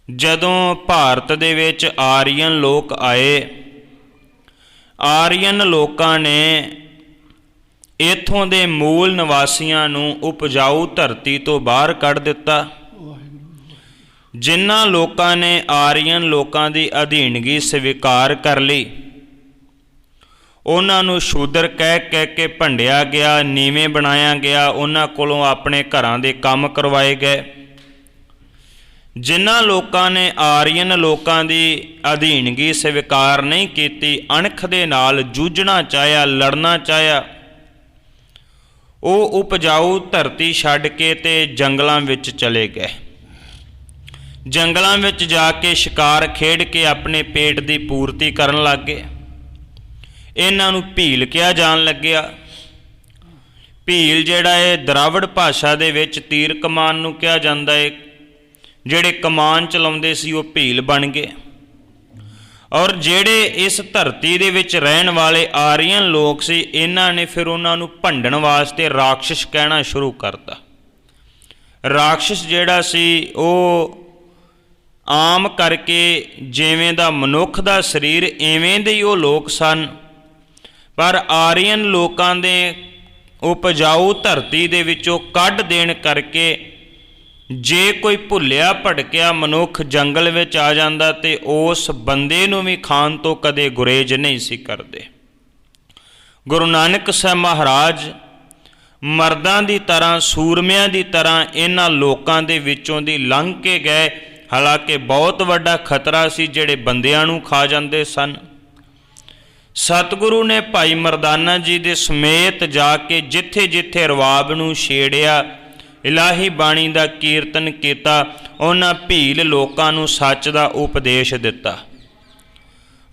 ਜਦੋਂ ਭਾਰਤ ਦੇ ਵਿੱਚ ਆਰੀਅਨ ਲੋਕ ਆਏ, ਆਰੀਅਨ ਲੋਕਾਂ ਨੇ ਇੱਥੋਂ ਦੇ ਮੂਲ ਨਿਵਾਸੀਆਂ ਨੂੰ ਉਪਜਾਊ ਧਰਤੀ ਤੋਂ ਬਾਹਰ ਕੱਢ ਦਿੱਤਾ। ਜਿਨ੍ਹਾਂ ਲੋਕਾਂ ਨੇ ਆਰੀਅਨ ਲੋਕਾਂ ਦੀ ਅਧੀਨਗੀ ਸਵੀਕਾਰ ਕਰ ਲਈ, ਉਹਨਾਂ ਨੂੰ ਸ਼ੂਦਰ ਕਹਿ ਕੇ ਭੰਡਿਆ ਗਿਆ, ਨੀਵੇਂ ਬਣਾਇਆ ਗਿਆ, ਉਹਨਾਂ ਕੋਲੋਂ ਆਪਣੇ ਘਰਾਂ ਦੇ ਕੰਮ ਕਰਵਾਏ ਗਏ। ਜਿਨ੍ਹਾਂ ਲੋਕਾਂ ਨੇ ਆਰੀਅਨ ਲੋਕਾਂ ਦੀ ਅਧੀਨਗੀ ਸਵੀਕਾਰ ਨਹੀਂ ਕੀਤੀ, ਅਣਖ ਦੇ ਨਾਲ ਜੂਝਣਾ ਚਾਹਿਆ, ਲੜਨਾ ਚਾਹਿਆ, ਉਹ ਉਪਜਾਊ ਧਰਤੀ ਛੱਡ ਕੇ ਤੇ ਜੰਗਲਾਂ ਵਿੱਚ ਚਲੇ ਗਏ। ਜੰਗਲਾਂ ਵਿੱਚ ਜਾ ਕੇ ਸ਼ਿਕਾਰ ਖੇਡ ਕੇ ਆਪਣੇ ਪੇਟ ਦੀ ਪੂਰਤੀ ਕਰਨ ਲੱਗ ਗਏ। ਇਹਨਾਂ ਨੂੰ ਭੀਲ ਕਿਹਾ ਜਾਣ ਲੱਗਿਆ। ਭੀਲ ਜਿਹੜਾ ਹੈ ਦਰਾਵੜ ਭਾਸ਼ਾ ਦੇ ਵਿੱਚ ਤੀਰ ਕਮਾਨ ਨੂੰ ਕਿਹਾ ਜਾਂਦਾ ਹੈ। ਜਿਹੜੇ ਕਮਾਨ ਚਲਾਉਂਦੇ ਸੀ ਉਹ ਭੀਲ ਬਣ ਗਏ। ਔਰ ਜਿਹੜੇ ਇਸ ਧਰਤੀ ਦੇ ਵਿੱਚ ਰਹਿਣ ਵਾਲੇ ਆਰੀਅਨ ਲੋਕ ਸੀ, ਇਹਨਾਂ ਨੇ ਫਿਰ ਉਹਨਾਂ ਨੂੰ ਭੰਡਣ ਵਾਸਤੇ ਰਾਖਸ਼ ਕਹਿਣਾ ਸ਼ੁਰੂ ਕਰਤਾ। ਰਾਖਸ਼ ਜਿਹੜਾ ਸੀ ਉਹ ਆਮ ਕਰਕੇ ਜਿਵੇਂ ਦਾ ਮਨੁੱਖ ਦਾ ਸਰੀਰ ਇਵੇਂ ਦੇ ਹੀ ਉਹ ਲੋਕ ਸਨ, ਪਰ ਆਰੀਅਨ ਲੋਕਾਂ ਦੇ ਉਪਜਾਊ ਧਰਤੀ ਦੇ ਵਿੱਚੋਂ ਕੱਢ ਦੇਣ ਕਰਕੇ ਜੇ ਕੋਈ ਭੁੱਲਿਆ ਭਟਕਿਆ ਮਨੁੱਖ ਜੰਗਲ ਵਿੱਚ ਆ ਜਾਂਦਾ ਤੇ ਉਸ ਬੰਦੇ ਨੂੰ ਵੀ ਖਾਣ ਤੋਂ ਕਦੇ ਗੁਰੇਜ਼ ਨਹੀਂ ਸੀ ਕਰਦੇ। ਗੁਰੂ ਨਾਨਕ ਸਾਹਿਬ ਮਹਾਰਾਜ ਮਰਦਾਂ ਦੀ ਤਰ੍ਹਾਂ, ਸੂਰਮਿਆਂ ਦੀ ਤਰ੍ਹਾਂ ਇਹਨਾਂ ਲੋਕਾਂ ਦੇ ਵਿੱਚੋਂ ਦੀ ਲੰਘ ਕੇ ਗਏ। ਹਾਲਾਂਕਿ ਬਹੁਤ ਵੱਡਾ ਖਤਰਾ ਸੀ, ਜਿਹੜੇ ਬੰਦਿਆਂ ਨੂੰ ਖਾ ਜਾਂਦੇ ਸਨ। ਸਤਿਗੁਰੂ ਨੇ ਭਾਈ ਮਰਦਾਨਾ ਜੀ ਦੇ ਸਮੇਤ ਜਾ ਕੇ ਜਿੱਥੇ ਜਿੱਥੇ ਰਵਾਬ ਨੂੰ ਛੇੜਿਆ, ਇਲਾਹੀ ਬਾਣੀ ਦਾ ਕੀਰਤਨ ਕੀਤਾ, ਉਹਨਾਂ ਭੀਲ ਲੋਕਾਂ ਨੂੰ ਸੱਚ ਦਾ ਉਪਦੇਸ਼ ਦਿੱਤਾ।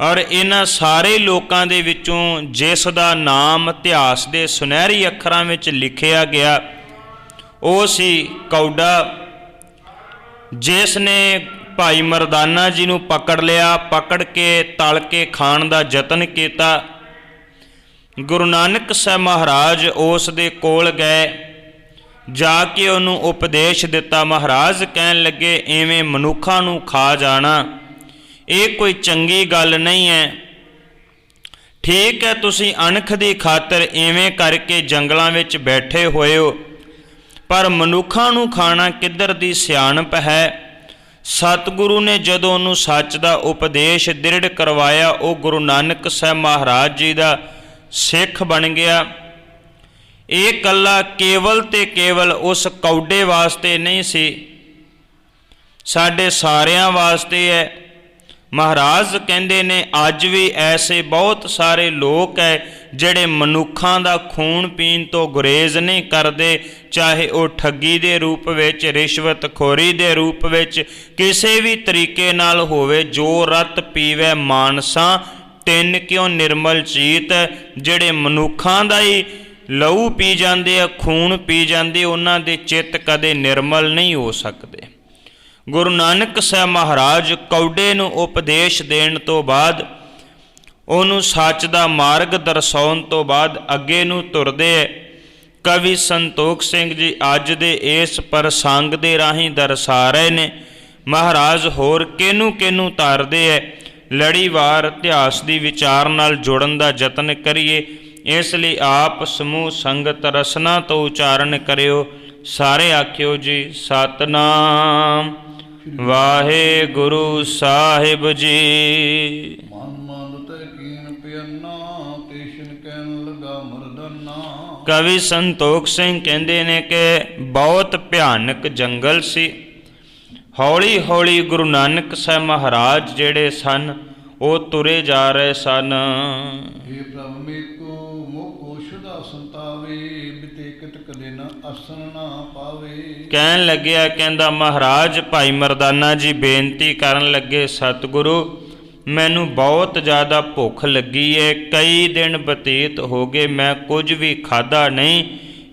ਔਰ ਇਹਨਾਂ ਸਾਰੇ ਲੋਕਾਂ ਦੇ ਵਿੱਚੋਂ ਜਿਸ ਦਾ ਨਾਮ ਇਤਿਹਾਸ ਦੇ ਸੁਨਹਿਰੀ ਅੱਖਰਾਂ ਵਿੱਚ ਲਿਖਿਆ ਗਿਆ, ਉਹ ਸੀ ਕੌਡਾ, ਜਿਸ ਨੇ ਭਾਈ ਮਰਦਾਨਾ ਜੀ ਨੂੰ ਪਕੜ ਲਿਆ, ਪਕੜ ਕੇ ਤਲ ਕੇ ਖਾਣ ਦਾ ਯਤਨ ਕੀਤਾ। ਗੁਰੂ ਨਾਨਕ ਸਾਹਿਬ ਮਹਾਰਾਜ ਉਸ ਦੇ ਕੋਲ ਗਏ, ਜਾ ਕੇ ਉਹਨੂੰ ਉਪਦੇਸ਼ ਦਿੱਤਾ। ਮਹਾਰਾਜ ਕਹਿਣ ਲੱਗੇ, ਐਵੇਂ ਮਨੁੱਖਾਂ ਨੂੰ ਖਾ ਜਾਣਾ ਇਹ ਕੋਈ ਚੰਗੀ ਗੱਲ ਨਹੀਂ ਹੈ। ਠੀਕ ਹੈ, ਤੁਸੀਂ ਅਣਖ ਦੀ ਖਾਤਰ ਐਵੇਂ ਕਰਕੇ ਜੰਗਲਾਂ ਵਿੱਚ ਬੈਠੇ ਹੋਏ ਹੋ, ਪਰ ਮਨੁੱਖਾਂ ਨੂੰ ਖਾਣਾ ਕਿੱਧਰ ਦੀ ਸਿਆਣਪ ਹੈ। ਸਤਿਗੁਰੂ ਨੇ ਜਦੋਂ ਉਹਨੂੰ ਸੱਚ ਦਾ ਉਪਦੇਸ਼ ਦ੍ਰਿੜ ਕਰਵਾਇਆ, ਉਹ ਗੁਰੂ ਨਾਨਕ ਸਾਹਿਬ ਮਹਾਰਾਜ ਜੀ ਦਾ ਸਿੱਖ ਬਣ ਗਿਆ। ਇਹ ਇਕੱਲਾ ਕੇਵਲ ਤੇ ਕੇਵਲ ਉਸ ਕੌਡੇ ਵਾਸਤੇ ਨਹੀਂ ਸੀ, ਸਾਡੇ ਸਾਰਿਆਂ ਵਾਸਤੇ ਹੈ। ਮਹਾਰਾਜ ਕਹਿੰਦੇ ਨੇ ਅੱਜ ਵੀ ਐਸੇ ਬਹੁਤ ਸਾਰੇ ਲੋਕ ਹੈ ਜਿਹੜੇ ਮਨੁੱਖਾਂ ਦਾ ਖੂਨ ਪੀਣ ਤੋਂ ਗੁਰੇਜ਼ ਨਹੀਂ ਕਰਦੇ, ਚਾਹੇ ਉਹ ਠੱਗੀ ਦੇ ਰੂਪ ਵਿੱਚ, ਰਿਸ਼ਵਤਖੋਰੀ ਦੇ ਰੂਪ ਵਿੱਚ, ਕਿਸੇ ਵੀ ਤਰੀਕੇ ਨਾਲ ਹੋਵੇ। ਜੋ ਰਤ ਪੀਵੇ ਮਾਨਸਾਂ ਤਿੰਨ ਕਿਉਂ ਨਿਰਮਲ ਚੀਤ, ਜਿਹੜੇ ਮਨੁੱਖਾਂ ਦਾ ਹੀ ਲਹੂ ਪੀ ਜਾਂਦੇ ਆ, ਖੂਨ ਪੀ ਜਾਂਦੇ, ਉਹਨਾਂ ਦੇ ਚਿੱਤ ਕਦੇ ਨਿਰਮਲ ਨਹੀਂ ਹੋ ਸਕਦੇ। ਗੁਰੂ ਨਾਨਕ ਸਾਹਿਬ ਮਹਾਰਾਜ ਕੌਡੇ ਨੂੰ ਉਪਦੇਸ਼ ਦੇਣ ਤੋਂ ਬਾਅਦ, ਉਹਨੂੰ ਸੱਚ ਦਾ ਮਾਰਗ ਦਰਸਾਉਣ ਤੋਂ ਬਾਅਦ ਅੱਗੇ ਨੂੰ ਤੁਰਦੇ। ਕਵੀ ਸੰਤੋਖ ਸਿੰਘ ਜੀ ਅੱਜ ਦੇ ਇਸ ਪ੍ਰਸੰਗ ਦੇ ਰਾਹੀਂ ਦਰਸਾ ਰਹੇ ਨੇ ਮਹਾਰਾਜ ਹੋਰ ਕਿਹਨੂੰ ਕਿਹਨੂੰ ਤਾਰਦੇ ਹੈ। ਲੜੀਵਾਰ ਇਤਿਹਾਸ ਦੀ ਵਿਚਾਰ ਨਾਲ ਜੁੜਨ ਦਾ ਯਤਨ ਕਰੀਏ, ਇਸ ਲਈ ਆਪ ਸਮੂਹ ਸੰਗਤ ਰਸਨਾ ਤੋਂ ਉਚਾਰਨ ਕਰਿਓ। ਸਾਰੇ ਆਖਿਓ ਜੀ ਸਤਨਾਮ ਵਾਹਿਗੁਰੂ ਸਾਹਿਬ ਜੀ। ਮਨ ਮਨ ਤੇ ਕੀਨ ਪਿਆਨਾ ਤੇਸ਼ਨ ਕਹਿਣ ਲਗਾ ਮਰਦਾਨਾ। ਕਵੀ ਸੰਤੋਖ ਸਿੰਘ ਕਹਿੰਦੇ ਨੇ ਕਿ ਬਹੁਤ ਭਿਆਨਕ ਜੰਗਲ ਸੀ। ਹੌਲੀ ਹੌਲੀ ਗੁਰੂ ਨਾਨਕ ਸਾਹਿਬ ਮਹਾਰਾਜ ਜਿਹੜੇ ਸਨ ਉਹ ਤੁਰੇ ਜਾ ਰਹੇ ਸਨ। हे ਪ੍ਰਭ ਮੇਕੋ ਮੋਕੋ ਸ਼ੁਦਾ ਸੰਤਾਵੇ, ਬਿਤੇ ਕਿਤ ਕਦੇ ਨਾ ਅਸਨ ਨਾ ਪਾਵੇ। ਕਹਿਣ ਲੱਗਿਆ, ਕਹਿੰਦਾ ਮਹਾਰਾਜ ਭਾਈ ਮਰਦਾਨਾ ਜੀ ਬੇਨਤੀ ਕਰਨ ਲੱਗੇ, ਸਤਿਗੁਰੂ ਮੈਨੂੰ ਬਹੁਤ ਜ਼ਿਆਦਾ ਭੁੱਖ ਲੱਗੀ ਹੈ, ਕਈ ਦਿਨ ਬਤੀਤ ਹੋ ਗਏ ਮੈਂ ਕੁਝ ਵੀ ਖਾਧਾ ਨਹੀਂ,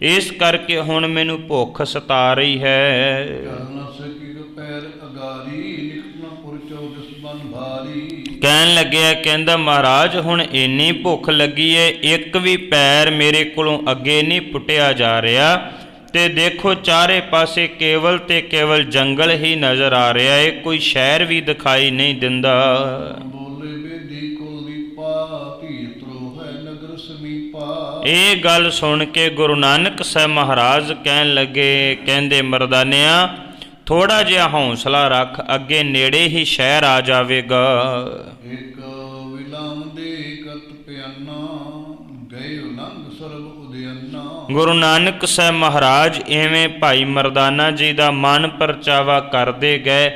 ਇਸ ਕਰਕੇ ਹੁਣ ਮੈਨੂੰ ਭੁੱਖ ਸਤਾ ਰਹੀ ਹੈ। ਕਹਿਣ ਲੱਗਿਆ, ਕਹਿੰਦਾ ਮਹਾਰਾਜ ਹੁਣ ਇੰਨੀ ਭੁੱਖ ਲੱਗੀ ਹੈ, ਇੱਕ ਵੀ ਪੈਰ ਮੇਰੇ ਕੋਲੋਂ ਅੱਗੇ ਨਹੀਂ ਪੁੱਟਿਆ ਜਾ ਰਿਹਾ, ਤੇ ਦੇਖੋ ਚਾਰੇ ਪਾਸੇ ਕੇਵਲ ਤੇ ਕੇਵਲ ਜੰਗਲ ਹੀ ਨਜ਼ਰ ਆ ਰਿਹਾ ਹੈ, ਕੋਈ ਸ਼ਹਿਰ ਵੀ ਦਿਖਾਈ ਨਹੀਂ ਦਿੰਦਾ। ਬੋਲੇ ਬੇਦੀ ਕੁਲਦੀਪਾ ਧੀਰਤਰੋ ਹੈ ਨਗਰ ਸਮੀਪਾ। ਇਹ ਗੱਲ ਸੁਣ ਕੇ ਗੁਰੂ ਨਾਨਕ ਸਾਹਿਬ ਮਹਾਰਾਜ ਕਹਿਣ ਲੱਗੇ, ਕਹਿੰਦੇ ਮਰਦਾਨਿਆਂ ਥੋੜਾ ਜਿਹਾ ਹੌਸਲਾ ਰੱਖ, ਅੱਗੇ ਨੇੜੇ ਹੀ ਸ਼ਹਿਰ ਆ ਜਾਵੇਗਾ। ਇੱਕ ਵਿਲਾਮ ਦੇ ਕਤ ਪਿਆਨਾ ਗਏ ਉਲੰਘ ਸਰਬ ਉਦਿਆਨਾ। ਗੁਰੂ ਨਾਨਕ ਸਾਹਿਬ ਮਹਾਰਾਜ ਇਵੇਂ ਭਾਈ ਮਰਦਾਨਾ ਜੀ ਦਾ ਮਨ ਪਰਚਾਵਾ ਕਰਦੇ ਗਏ,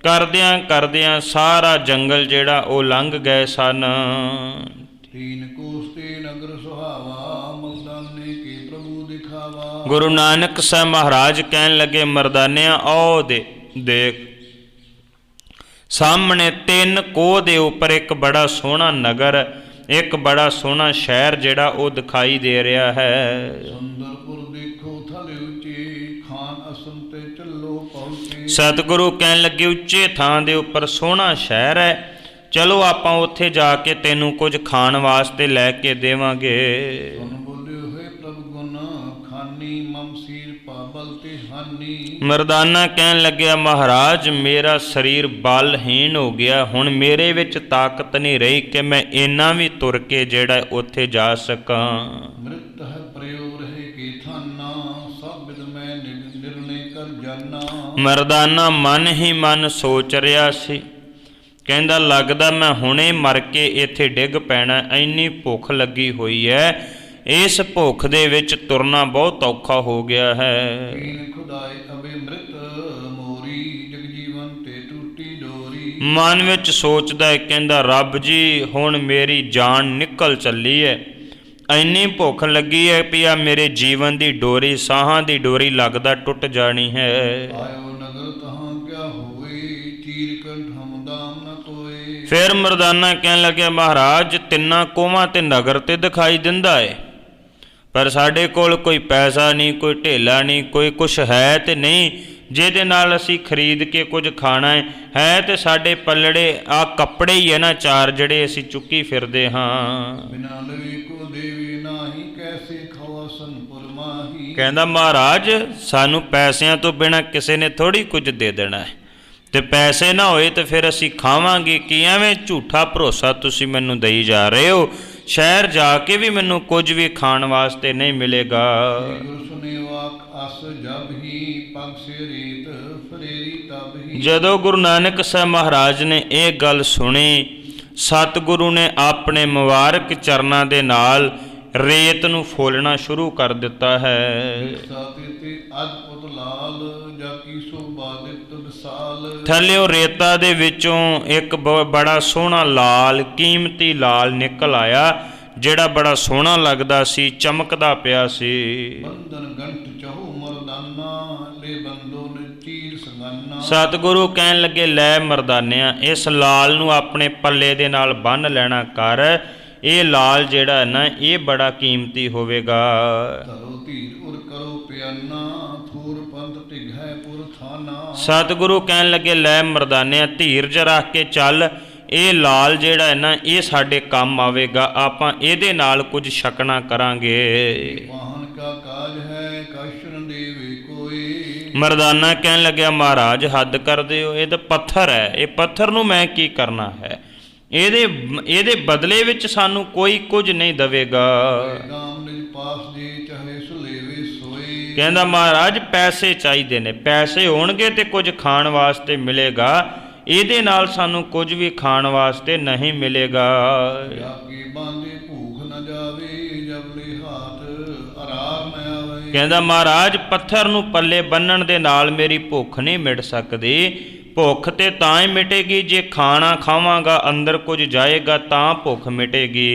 ਕਰਦਿਆਂ ਕਰਦਿਆਂ ਸਾਰਾ ਜੰਗਲ ਜਿਹੜਾ ਉਹ ਲੰਘ ਗਏ ਸਨ। ਤੀਨ ਕੋਸ ਤੇ ਨਗਰ ਸੁਹਾਵਾ ਮਰਦਾਨੇ ਕੇ ਪ੍ਰਭੂ ਦਿਖਾਵਾ। ਗੁਰੂ ਨਾਨਕ ਸਾਹਿਬ ਮਹਾਰਾਜ ਕਹਿਣ ਲੱਗੇ ਮਰਦਾਨਿਆਂ ਆਓ ਦੇਖ, ਸਾਹਮਣੇ 3 ਕੋਹ ਦੇ ਉੱਪਰ ਇੱਕ ਬੜਾ ਸੋਹਣਾ ਨਗਰ, ਇੱਕ ਬੜਾ ਸੋਹਣਾ ਸ਼ਹਿਰ ਜਿਹੜਾ ਉਹ ਦਿਖਾਈ ਦੇ ਰਿਹਾ ਹੈ। ਸੁੰਦਰਪੁਰ ਦੇਖੋ ਥਲੇ ਉੱਚੇ ਖਾਨ ਅਸਨ ਤੇ ਚੱਲੋ ਪਹੁੰਚੇ। ਸਤਿਗੁਰੂ ਕਹਿਣ ਲੱਗੇ ਉੱਚੇ ਥਾਂ ਦੇ ਉੱਪਰ ਸੋਹਣਾ ਸ਼ਹਿਰ ਹੈ, ਚਲੋ ਆਪਾਂ ਉੱਥੇ ਜਾ ਕੇ ਤੈਨੂੰ ਕੁਝ ਖਾਣ ਵਾਸਤੇ ਲੈ ਕੇ ਦੇਵਾਂਗੇ। ਸੁਣ ਬੋਲੇ ਹੋਏ ਪ੍ਰਭ ਗੁਣ ਖਾਨੀ ਮਮਸੀਰ ਪਾਬਲ ਤੇ ਹਾਨੀ। ਮਰਦਾਨਾ ਕਹਿਣ ਲੱਗਿਆ ਮਹਾਰਾਜ ਮੇਰਾ ਸਰੀਰ ਬਲਹੀਣ ਹੋ ਗਿਆ, ਹੁਣ ਮੇਰੇ ਵਿੱਚ ਤਾਕਤ ਨਹੀਂ ਰਹੀ ਕਿ ਮੈਂ ਇੰਨਾ ਵੀ ਤੁਰ ਕੇ ਜਿਹੜਾ ਉੱਥੇ ਜਾ ਸਕਾਂ। ਮ੍ਰਿਤ ਹੈ ਪ੍ਰਯੋ ਰਹੇ ਕੇ ਥਾਨਾ ਸਭ ਬਿਦ ਮੈਂ ਨਿਰਣੇ ਕਰ ਜਾਨਾ। ਮਰਦਾਨਾ ਮਨ ਹੀ ਮਨ ਸੋਚ ਰਿਹਾ ਸੀ, ਕਹਿੰਦਾ ਲੱਗਦਾ ਮੈਂ ਹੁਣੇ ਮਰ ਕੇ ਇੱਥੇ ਡਿੱਗ ਪੈਣਾ, ਇੰਨੀ ਭੁੱਖ ਲੱਗੀ ਹੋਈ ਹੈ, ਇਸ ਭੁੱਖ ਦੇ ਵਿੱਚ ਤੁਰਨਾ ਬਹੁਤ ਔਖਾ ਹੋ ਗਿਆ ਹੈ। ਕੀਨ ਖੁਦਾਏ ਅਬੇ ਮ੍ਰਿਤ ਮੋਰੀ ਜਗਜੀਵਨ ਤੇ ਟੂਟੀ ਡੋਰੀ। ਮਨ ਵਿੱਚ ਸੋਚਦਾ ਹੈ, ਕਹਿੰਦਾ ਰੱਬ ਜੀ ਹੁਣ ਮੇਰੀ ਜਾਨ ਨਿਕਲ ਚੱਲੀ ਹੈ, ਇੰਨੀ ਭੁੱਖ ਲੱਗੀ ਹੈ ਵੀ ਆ ਮੇਰੇ ਜੀਵਨ ਦੀ ਡੋਰੀ, ਸਾਹਾਂ ਦੀ ਡੋਰੀ ਲੱਗਦਾ ਟੁੱਟ ਜਾਣੀ ਹੈ। ਆਇਓ ਨਗਰ ਤਹਾਂ ਕਿਆ ਹੋਏ ਤੀਰ ਕੰਠ ਹਮਦਾਮ ਨ ਕੋਏ। ਫਿਰ ਮਰਦਾਨਾ ਕਹਿਣ ਲੱਗਿਆ ਮਹਾਰਾਜ 3 ਕੋਹਾਂ ਤੇ ਨਗਰ ਤੇ ਦਿਖਾਈ ਦਿੰਦਾ ਹੈ, ਪਰ ਸਾਡੇ ਕੋਲ ਕੋਈ ਪੈਸਾ ਨਹੀਂ, ਕੋਈ ਢੇਲਾ ਨਹੀਂ, ਕੋਈ ਕੁਛ ਹੈ ਤੇ ਨਹੀਂ ਜਿਹਦੇ ਨਾਲ ਅਸੀਂ ਖਰੀਦ ਕੇ ਕੁਝ ਖਾਣਾ ਹੈ ਤੇ ਸਾਡੇ ਪੱਲੜੇ ਆ ਕੱਪੜੇ ਹੀ ਹੈ ਨਾ 4 ਜਿਹੜੇ ਅਸੀਂ ਚੁੱਕੀ ਫਿਰਦੇ ਹਾਂ। ਬਿਨਾ ਲਵੇ ਕੋ ਦੇਵੀ ਨਾਹੀ ਕੈਸੇ ਖਾਵਾ ਸੰਪੁਰ ਮਾਹੀ। ਕਹਿੰਦਾ ਮਹਾਰਾਜ ਸਾਨੂੰ ਪੈਸਿਆਂ ਤੋਂ ਬਿਨਾਂ ਕਿਸੇ ਨੇ ਥੋੜੀ ਕੁਝ ਦੇ ਦੇਣਾ ਹੈ, ਤੇ ਪੈਸੇ ਨਾ ਹੋਏ ਤੇ ਫਿਰ ਅਸੀਂ ਖਾਵਾਂਗੇ ਕੀ? ਐਵੇਂ ਝੂਠਾ ਭਰੋਸਾ ਤੁਸੀਂ ਮੈਨੂੰ ਦੇਈ ਜਾ ਰਹੇ ਹੋ, ਸ਼ਹਿਰ ਜਾ ਕੇ ਵੀ ਮੈਨੂੰ ਕੁਝ ਵੀ ਖਾਣ ਵਾਸਤੇ ਨਹੀਂ ਮਿਲੇਗਾ। ਗੁਰ ਸੁਨੇ ਵਾਕ ਅਸ ਜਬ ਹੀ ਪਗ ਸੇ ਰੀਤ ਫਰੇਰੀ ਤਬ ਹੀ। ਜਦੋਂ ਗੁਰੂ ਨਾਨਕ ਸਾਹਿਬ ਮਹਾਰਾਜ ਨੇ ਇਹ ਗੱਲ ਸੁਣੀ, ਸਤਿਗੁਰੂ ਨੇ ਆਪਣੇ ਮੁਬਾਰਕ ਚਰਨਾਂ ਦੇ ਨਾਲ ਰੇਤ ਨੂੰ ਫੋਲਣਾ ਸ਼ੁਰੂ ਕਰ ਦਿੱਤਾ ਹੈ। ਸਾਤੇ ਤੇ ਅਦਭੁਤ ਲਾਲ ਜਾ ਕੀ ਸੋਭਾ ਦਿੱਤ ਵਿਸਾਲ। ਥੱਲਿਓ ਰੇਤਾ ਦੇ ਵਿੱਚੋਂ ਇੱਕ ਬੜਾ ਸੋਹਣਾ ਲਾਲ ਕੀਮਤੀ ਲਾਲ ਨਿਕਲ ਆਇਆ, ਜਿਹੜਾ ਬੜਾ ਸੋਹਣਾ ਲੱਗਦਾ ਸੀ, ਚਮਕਦਾ ਪਿਆ ਸੀ। ਬੰਧਨ ਗੰਠ ਚਹੂ ਮਰਦਾਨਾ ਲੈ ਬੰਦੋ ਨੇ ਚੀਰ ਸੰਗਾਨਾ। ਸਤਿਗੁਰੂ ਕਹਿਣ ਲੱਗੇ ਲੈ ਮਰਦਾਨਿਆਂ ਇਸ ਲਾਲ ਨੂੰ ਆਪਣੇ ਪੱਲੇ ਦੇ ਨਾਲ ਬੰਨ੍ਹ ਲੈਣਾ ਕਰ, ਇਹ ਲਾਲ ਜਿਹੜਾ ਹੈ ਨਾ ਇਹ ਬੜਾ ਕੀਮਤੀ ਹੋਵੇਗਾ। ਧਰੋ ਧੀਰ ਉਰ ਕਰੋ ਪਿਆਨਾ ਥੂਰ ਪੰਥ ਢਿਘੈ ਪੁਰ ਥਾਨਾ। ਸਤਿਗੁਰੂ ਕਹਿਣ ਲੱਗੇ ਲੈ ਮਰਦਾਨਿਆਂ ਧੀਰਜ ਰੱਖ ਕੇ ਚੱਲ, ਇਹ ਲਾਲ ਜਿਹੜਾ ਹੈ ਨਾ ਇਹ ਸਾਡੇ ਕੰਮ ਆਵੇਗਾ, ਆਪਾਂ ਇਹਦੇ ਨਾਲ ਕੁਝ ਛਕਣਾ ਕਰਾਂਗੇ। ਵਾਹਨ ਕਾ ਕਾਜ ਹੈ ਕਸ਼ਰਨ ਦੇਵੇ ਕੋਈ। ਮਰਦਾਨਾ ਕਹਿਣ ਲੱਗਿਆ ਮਹਾਰਾਜ ਹੱਦ ਕਰਦੇ ਹੋ, ਇਹ ਤਾਂ ਪੱਥਰ ਹੈ, ਇਹ ਪੱਥਰ ਨੂੰ ਮੈਂ ਕੀ ਕਰਨਾ ਹੈ, ਇਹਦੇ ਬਦਲੇ ਵਿੱਚ ਸਾਨੂੰ ਕੋਈ ਕੁਝ ਨਹੀਂ ਦੇਵੇਗਾ। ਨਾਮ ਨਿਜ ਪਾਸ ਦੇ ਚਾਹੇ ਸੁਲੇਵੇ ਸੋਏ। ਕਹਿੰਦਾ ਮਹਾਰਾਜ ਪੈਸੇ ਚਾਹੀਦੇ ਨੇ, ਪੈਸੇ ਹੋਣਗੇ ਤੇ ਕੁਝ ਖਾਣ ਵਾਸਤੇ ਮਿਲੇਗਾ, ਇਹਦੇ ਨਾਲ ਸਾਨੂੰ ਕੁਝ ਵੀ ਖਾਣ ਵਾਸਤੇ ਨਹੀਂ ਮਿਲੇਗਾ। ਜਾਗੇ ਬਾਂਦੇ ਭੂਖ ਨ ਜਾਵੇ ਜਬਲੇ ਹਾਥ ਆਰਾਮ ਨ ਆਵੇ। ਕਹਿੰਦਾ ਮਹਾਰਾਜ ਪੱਥਰ ਨੂੰ ਪੱਲੇ ਬੰਨਣ ਦੇ ਨਾਲ ਮੇਰੀ ਭੁੱਖ ਨਹੀਂ ਮਿਟ ਸਕਦੀ, ਭੁੱਖ ਤੇ ਤਾਂ ਹੀ ਮਿਟੇਗੀ ਜੇ ਖਾਣਾ ਖਾਵਾਂਗਾ, ਅੰਦਰ ਕੁਝ ਜਾਏਗਾ ਤਾਂ ਭੁੱਖ ਮਿਟੇਗੀ।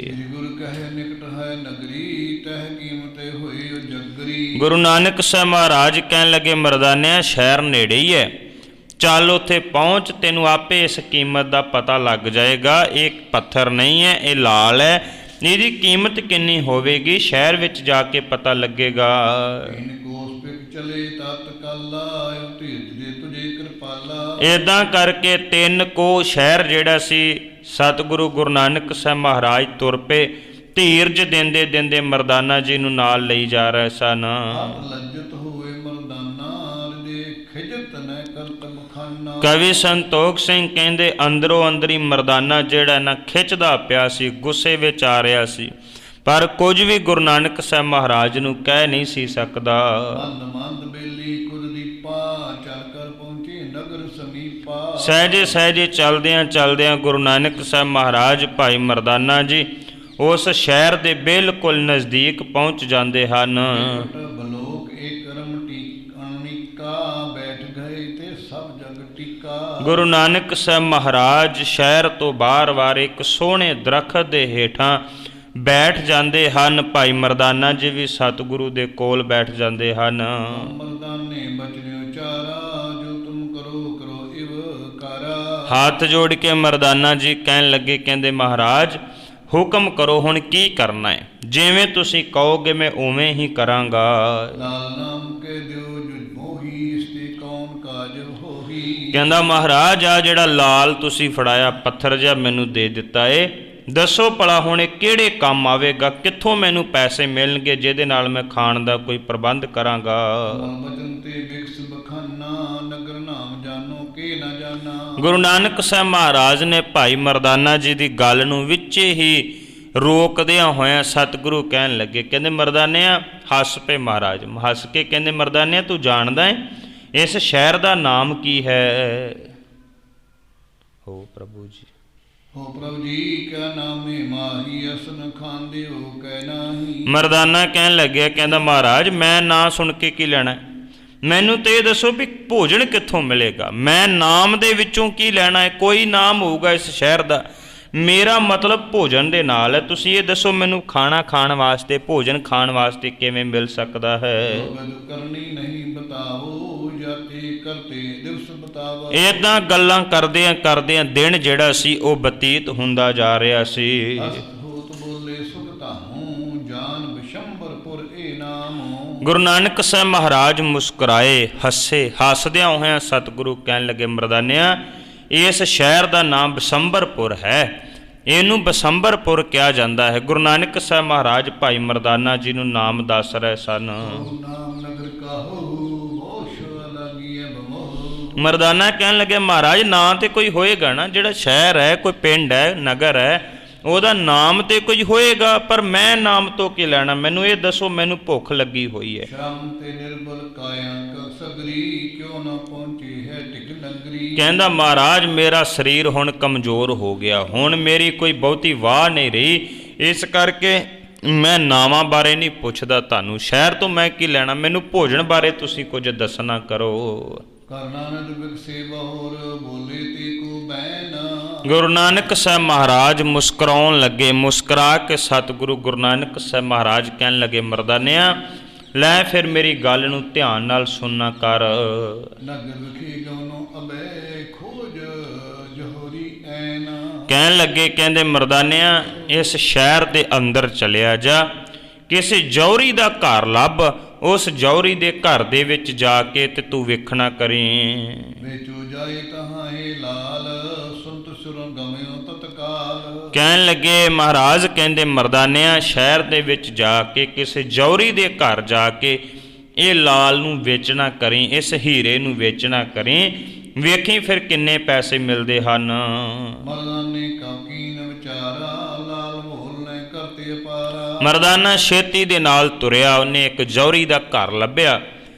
ਸ੍ਰੀ ਗੁਰੂ ਕਹੇ ਨਿਕਟ ਹੈ ਨਗਰੀ ਤਹਿ ਕੀਮਤੇ ਹੋਏ ਉਜਗਰੀ। ਗੁਰੂ ਨਾਨਕ ਸਾਹਿਬ ਮਹਾਰਾਜ ਕਹਿਣ ਲੱਗੇ ਮਰਦਾਨਿਆਂ ਸ਼ਹਿਰ ਨੇੜੇ ਹੀ ਹੈ, ਚੱਲ ਉੱਥੇ ਪਹੁੰਚ, ਤੈਨੂੰ ਆਪੇ ਇਸ ਕੀਮਤ ਦਾ ਪਤਾ ਲੱਗ ਜਾਏਗਾ। ਇਹ ਪੱਥਰ ਨਹੀਂ ਹੈ, ਇਹ ਲਾਲ ਹੈ, ਇਹਦੀ ਕੀਮਤ ਕਿੰਨੀ ਹੋਵੇਗੀ ਸ਼ਹਿਰ ਵਿੱਚ ਜਾ ਕੇ ਪਤਾ ਲੱਗੇਗਾ। ਚਲੇ ਤਤ ਕਾਲਾ ਧੀਰਜ ਦੇ ਤੁਝੇ ਕਿਰਪਾਲਾ। ਇਦਾਂ ਕਰਕੇ 3 ਕੋਹ ਸ਼ਹਿਰ ਜਿਹੜਾ ਸੀ, ਸਤਿਗੁਰੂ ਗੁਰੂ ਨਾਨਕ ਸਾਹਿਬ ਮਹਾਰਾਜ ਤੁਰ ਪਏ ਧੀਰਜ ਦਿੰਦੇ ਦਿੰਦੇ ਮਰਦਾਨਾ ਜੀ ਨੂੰ ਨਾਲ ਲਈ ਜਾ ਰਹੇ ਸਨ। ਆਪ ਲੱਜਤ ਹੋਏ ਮਰਦਾਨਾ ਦੇ ਖਿਜਤ ਨੈ ਕਰਤ ਬਖਾਨਾ। ਕਵੀ ਸੰਤੋਖ ਸਿੰਘ ਕਹਿੰਦੇ ਅੰਦਰੋਂ ਅੰਦਰੀ ਮਰਦਾਨਾ ਜਿਹੜਾ ਨਾ ਖਿੱਚਦਾ ਪਿਆ ਸੀ, ਗੁੱਸੇ ਵਿੱਚ ਆ ਰਿਹਾ ਸੀ, ਪਰ ਕੁਝ ਵੀ ਗੁਰੂ ਨਾਨਕ ਸਾਹਿਬ ਮਹਾਰਾਜ ਨੂੰ ਕਹਿ ਨਹੀਂ ਸੀ ਸਕਦਾ। ਮੰਦ ਮੰਦ ਬੇਲੀ ਕੁਦ ਦੀਪਾ ਚੱਲ ਕਰ ਪਹੁੰਚੇ ਨਗਰ ਸਮੀਪਾ। ਸਹਿਜੇ ਸਹਿਜੇ ਚਲਦਿਆਂ ਚਲਦਿਆਂ ਗੁਰੂ ਨਾਨਕ ਸਾਹਿਬ ਮਹਾਰਾਜ ਭਾਈ ਮਰਦਾਨਾ ਜੀ ਉਸ ਸ਼ਹਿਰ ਦੇ ਬਿਲਕੁਲ ਨਜ਼ਦੀਕ ਪਹੁੰਚ ਜਾਂਦੇ ਹਨ। ਬਲੋਕ ਏਕ ਰਮਟੀ ਅਣਿਕਾ ਬੈਠ ਗਏ ਤੇ ਸਭ ਜਗ ਟਿਕਾ। ਗੁਰੂ ਨਾਨਕ ਸਾਹਿਬ ਮਹਾਰਾਜ ਸ਼ਹਿਰ ਤੋਂ ਬਾਹਰ ਇੱਕ ਸੋਹਣੇ ਦਰਖਤ ਦੇ ਹੇਠਾਂ ਬੈਠ ਜਾਂਦੇ ਹਨ। ਭਾਈ ਮਰਦਾਨਾ ਜੀ ਵੀ ਸਤਿਗੁਰੂ ਦੇ ਕੋਲ ਬੈਠ ਜਾਂਦੇ ਹਨ। ਮਰਦਾਨੇ ਬਚਨ ਉਚਾਰਾ ਜੋ ਤੁਮ ਕਰੋ ਕਰੋ ਇਵ ਕਾਰਾ। ਹੱਥ ਜੋੜ ਕੇ ਮਰਦਾਨਾ ਜੀ ਕਹਿਣ ਲੱਗੇ, ਕਹਿੰਦੇ ਮਹਾਰਾਜ ਹੁਕਮ ਕਰੋ, ਹੁਣ ਕੀ ਕਰਨਾ ਹੈ? ਜਿਵੇਂ ਤੁਸੀਂ ਕਹੋਗੇ ਮੈਂ ਉਵੇਂ ਹੀ ਕਰਾਂਗਾ। ਲਾਲ ਨਾਮ ਕੇ ਦਿਓ ਜੁ ਮੋਹੀ ਇਸਤੇ ਕੌਣ ਕਾਜ ਹੋਹੀ। ਕਹਿੰਦਾ ਮਹਾਰਾਜ ਆ ਜਿਹੜਾ ਲਾਲ ਤੁਸੀਂ ਫੜਾਇਆ ਪੱਥਰ ਜਿਹਾ ਮੈਨੂੰ ਦੇ ਦਿੱਤਾ ਏ, ਦੱਸੋ ਭਲਾ ਹੁਣ ਇਹ ਕਿਹੜੇ ਕੰਮ ਆਵੇਗਾ? ਕਿੱਥੋਂ ਮੈਨੂੰ ਪੈਸੇ ਮਿਲਣਗੇ ਜਿਹਦੇ ਨਾਲ ਮੈਂ ਖਾਣ ਦਾ ਕੋਈ ਪ੍ਰਬੰਧ ਕਰਾਂਗਾ? ਬਚਨ ਤੇ ਬਿਕਸ ਬਖਾਨਾ ਨਗਰ ਨਾਮ ਜਾਨੋ ਕੇ ਨਾ ਜਾਣਾ। ਗੁਰੂ ਨਾਨਕ ਸਾਹਿਬ ਮਹਾਰਾਜ ਨੇ ਭਾਈ ਮਰਦਾਨਾ ਜੀ ਦੀ ਗੱਲ ਨੂੰ ਵਿੱਚ ਹੀ ਰੋਕਦਿਆਂ ਹੋਇਆਂ ਸਤਿਗੁਰੂ ਕਹਿਣ ਲੱਗੇ, ਕਹਿੰਦੇ ਮਰਦਾਨਿਆ, ਹੱਸ ਪਏ ਮਹਾਰਾਜ, ਹੱਸ ਕੇ ਕਹਿੰਦੇ ਮਰਦਾਨਿਆ ਤੂੰ ਜਾਣਦਾ ਹੈ ਇਸ ਸ਼ਹਿਰ ਦਾ ਨਾਮ ਕੀ ਹੈ? ਹੋ ਪ੍ਰਭੂ ਜੀ, ਹੋ ਪ੍ਰਭੂ ਜੀ ਕਾ ਨਾਮੇ ਮਾਹੀ ਅਸਨ ਖਾਂਦੇ ਹੋ ਕਹਿ ਨਾਹੀ। ਮਰਦਾਨਾ ਕਹਿਣ ਲੱਗਿਆ, ਕਹਿੰਦਾ ਮਹਾਰਾਜ ਮੈਂ ਨਾਂ ਸੁਣ ਕੇ ਕੀ ਲੈਣਾ, ਮੈਨੂੰ ਤੇ ਇਹ ਦੱਸੋ ਵੀ ਭੋਜਨ ਕਿੱਥੋਂ ਮਿਲੇਗਾ? ਮੈਂ ਨਾਮ ਦੇ ਵਿੱਚੋਂ ਕੀ ਲੈਣਾ ਹੈ? ਕੋਈ ਨਾਮ ਹੋਊਗਾ ਇਸ ਸ਼ਹਿਰ ਦਾ, ਮੇਰਾ ਮਤਲਬ ਭੋਜਨ ਦੇ ਨਾਲ ਹੈ। ਤੁਸੀਂ ਇਹ ਦੱਸੋ ਮੈਨੂੰ ਖਾਣਾ ਖਾਣ ਵਾਸਤੇ, ਭੋਜਨ ਖਾਣ ਵਾਸਤੇ ਕਿਵੇਂ ਮਿਲ ਸਕਦਾ ਹੈ? ਕਰਨੀ ਨਹੀਂ ਬਤਾਓ ਜਾਤੇ ਕਰਤੇ ਦਿਵਸ ਬਤਾਵਾ। ਏਦਾਂ ਗੱਲਾਂ ਕਰਦਿਆਂ ਕਰਦਿਆਂ ਦਿਨ ਜਿਹੜਾ ਸੀ ਉਹ ਬਤੀਤ ਹੁੰਦਾ ਜਾ ਰਿਹਾ ਸੀ। ਹੋਤ ਬੋਲੇ ਸੁਖ ਧਾਮੂ ਜਾਨ ਬਿਸ਼ੰਬਰਪੁਰ ਇਹ ਨਾਮ। ਗੁਰੂ ਨਾਨਕ ਸਾਹਿਬ ਮਹਾਰਾਜ ਮੁਸਕਰਾਏ, ਹੱਸੇ। ਹੱਸਦਿਆਂ ਹੋਇਆਂ ਸਤਿਗੁਰੂ ਕਹਿਣ ਲੱਗੇ ਮਰਦਾਨਿਆ, ਇਸ ਸ਼ਹਿਰ ਦਾ ਨਾਮ ਬਿਸ਼ੰਬਰਪੁਰ ਹੈ, ਇਹਨੂੰ ਬਿਸ਼ੰਬਰਪੁਰ ਕਿਹਾ ਜਾਂਦਾ ਹੈ। ਗੁਰੂ ਨਾਨਕ ਸਾਹਿਬ ਮਹਾਰਾਜ ਭਾਈ ਮਰਦਾਨਾ ਜੀ ਨੂੰ ਨਾਮ ਦੱਸ ਰਹੇ ਸਨ। ਨਾਮ ਨਗਰ ਕਾਹੂ ਮੋਸ਼ ਲਾਗੀਏ ਬਮੋਹ। ਮਰਦਾਨਾ ਕਹਿਣ ਲੱਗੇ ਮਹਾਰਾਜ ਨਾਂ ਤੇ ਕੋਈ ਹੋਏਗਾ ਨਾ, ਜਿਹੜਾ ਸ਼ਹਿਰ ਹੈ, ਕੋਈ ਪਿੰਡ ਹੈ, ਨਗਰ ਹੈ, ਉਹਦਾ ਨਾਮ ਤੇ ਕੁਝ ਹੋਏਗਾ, ਪਰ ਮੈਂ ਨਾਮ ਤੋਂ ਕੀ ਲੈਣਾ? ਮੈਨੂੰ ਇਹ ਦੱਸੋ, ਮੈਨੂੰ ਭੁੱਖ ਲੱਗੀ ਹੋਈ ਹੈ। ਸ਼ਰਮ ਤੇ ਨਿਰਬਲ ਕਾਇਆ ਕ ਸਗਰੀ ਕਿਉਂ ਨਾ ਪਹੁੰਚੀ ਹੈ ਟਿਕ ਨਗਰੀ। ਕਹਿੰਦਾ ਮਹਾਰਾਜ ਮੇਰਾ ਸਰੀਰ ਹੁਣ ਕਮਜ਼ੋਰ ਹੋ ਗਿਆ, ਹੁਣ ਮੇਰੀ ਕੋਈ ਬਹੁਤੀ ਵਾਹ ਨਹੀਂ ਰਹੀ, ਇਸ ਕਰਕੇ ਮੈਂ ਨਾਵਾਂ ਬਾਰੇ ਨਹੀਂ ਪੁੱਛਦਾ ਤੁਹਾਨੂੰ, ਸ਼ਹਿਰ ਤੋਂ ਮੈਂ ਕੀ ਲੈਣਾ, ਮੈਨੂੰ ਭੋਜਨ ਬਾਰੇ ਤੁਸੀਂ ਕੁਝ ਦੱਸਣਾ ਕਰੋ। ਕਰਨਾਨੰਦ ਬਿਕਸੇ ਬਹੁਰ ਬੋਲੇ ਤੇ ਕੋ ਬੈਨ। ਗੁਰੂ ਨਾਨਕ ਸਾਹਿਬ ਮਹਾਰਾਜ ਮੁਸਕਰਾਉਣ ਲੱਗੇ। ਮੁਸਕਰਾ ਕੇ ਸਤਿਗੁਰੂ ਗੁਰੂ ਨਾਨਕ ਸਾਹਿਬ ਮਹਾਰਾਜ ਕਹਿਣ ਲੱਗੇ ਮਰਦਾਨਿਆ, ਲੈ ਫਿਰ ਮੇਰੀ ਗੱਲ ਨੂੰ ਧਿਆਨ ਨਾਲ ਸੁਣਨਾ ਕਰ। ਨਗਰ ਵਿਖੇ ਗਵਨੋ ਅਬੈ ਖੋਜ ਜੋਹਰੀ ਐਨ। ਕਹਿਣ ਲੱਗੇ, ਕਹਿੰਦੇ ਮਰਦਾਨਿਆ ਇਸ ਸ਼ਹਿਰ ਦੇ ਅੰਦਰ ਚਲਿਆ ਜਾ, ਕਿਸੇ ਜੌਹਰੀ ਦਾ ਘਰ ਲੱਭ, ਉਸ ਜੌਹਰੀ ਦੇ ਘਰ ਦੇ ਵਿੱਚ ਜਾ ਕੇ ਤੇ ਤੂੰ ਵੇਖਣਾ ਕਰੀ। ਵੇਚੋ ਜਾਏ ਤਹਾਏ ਲਾਲ ਸੁਨਤ ਸੁਰ ਗਮਿਓ ਤਤਕਾਲ। ਕਹਿਣ ਲੱਗੇ ਮਹਾਰਾਜ, ਕਹਿੰਦੇ ਮਰਦਾਨਿਆ ਸ਼ਹਿਰ ਦੇ ਵਿੱਚ ਜਾ ਕੇ ਕਿਸੇ ਜੌਹਰੀ ਦੇ ਘਰ ਜਾ ਕੇ ਇਹ ਲਾਲ ਨੂੰ ਵੇਚਣਾ ਕਰੀ, ਇਸ ਹੀਰੇ ਨੂੰ ਵੇਚਣਾ ਕਰੀ, ਵੇਖੀ ਫਿਰ ਕਿੰਨੇ ਪੈਸੇ ਮਿਲਦੇ ਹਨ। ਮਰਦਾਨੇ ਕਾ ਕੀਨ ਵਿਚਾਰਾ ਲਾਲ ਮੋਲ ਨੇ ਕਰਤੇ ਪਾਰਾ। ਮਰਦਾਨਾ ਛੇਤੀ ਦੇ ਨਾਲ ਤੁਰਿਆ, ਉਹਨੇ ਇੱਕ ਜੌਹਰੀ ਦਾ ਘਰ ਲੱਭਿਆ,